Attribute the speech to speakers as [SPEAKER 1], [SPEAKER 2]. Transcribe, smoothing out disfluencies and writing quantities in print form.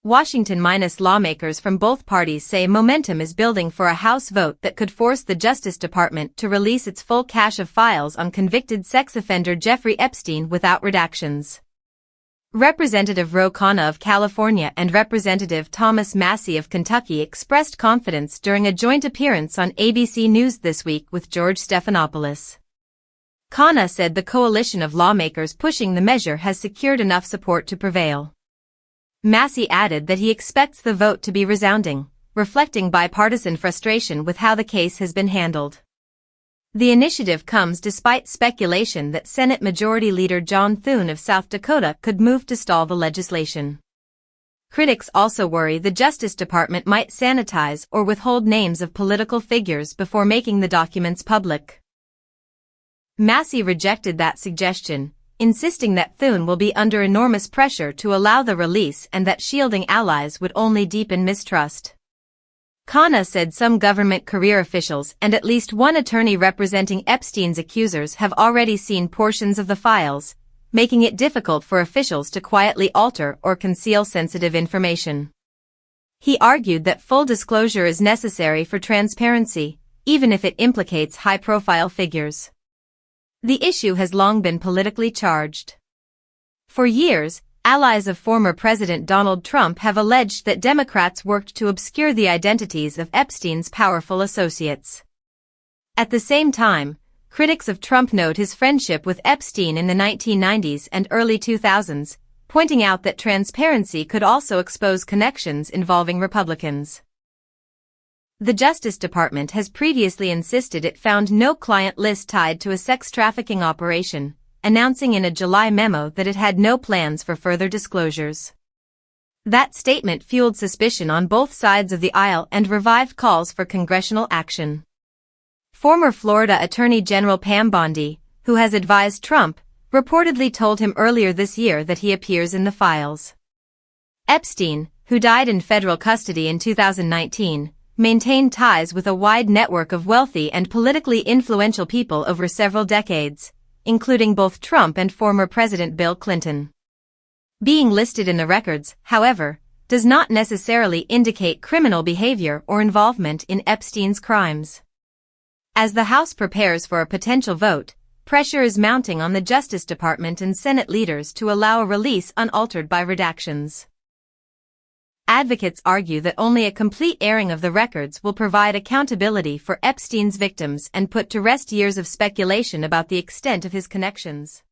[SPEAKER 1] Washington-lawmakers from both parties say momentum is building for a House vote that could force the Justice Department to release its full cache of files on convicted sex offender Jeffrey Epstein without redactions. Representative Khanna of California and Representative Thomas Massie of Kentucky expressed confidence during a joint appearance on ABC News This Week with George Stephanopoulos. Khanna said the coalition of lawmakers pushing the measure has secured enough support to prevail. Massie added that he expects the vote to be resounding, reflecting bipartisan frustration with how the case has been handled. The initiative comes despite speculation that Senate Majority Leader John Thune of South Dakota could move to stall the legislation. Critics also worry the Justice Department might sanitize or withhold names of political figures before making the documents public. Massie rejected that suggestion, insisting that Thune will be under enormous pressure to allow the release and that shielding allies would only deepen mistrust. Khanna said some government career officials and at least one attorney representing Epstein's accusers have already seen portions of the files, making it difficult for officials to quietly alter or conceal sensitive information. He argued that full disclosure is necessary for transparency, even if it implicates high-profile figures. The issue has long been politically charged. For years, allies of former President Donald Trump have alleged that Democrats worked to obscure the identities of Epstein's powerful associates. At the same time, critics of Trump note his friendship with Epstein in the 1990s and early 2000s, pointing out that transparency could also expose connections involving Republicans. The Justice Department has previously insisted it found no client list tied to a sex trafficking operation, announcing in a July memo that it had no plans for further disclosures. That statement fueled suspicion on both sides of the aisle and revived calls for congressional action. Former Florida Attorney General Pam Bondi, who has advised Trump, reportedly told him earlier this year that he appears in the files. Epstein, who died in federal custody in 2019, maintained ties with a wide network of wealthy and politically influential people over several decades, including both Trump and former President Bill Clinton. Being listed in the records, however, does not necessarily indicate criminal behavior or involvement in Epstein's crimes. As the House prepares for a potential vote, pressure is mounting on the Justice Department and Senate leaders to allow a release unaltered by redactions. Advocates argue that only a complete airing of the records will provide accountability for Epstein's victims and put to rest years of speculation about the extent of his connections.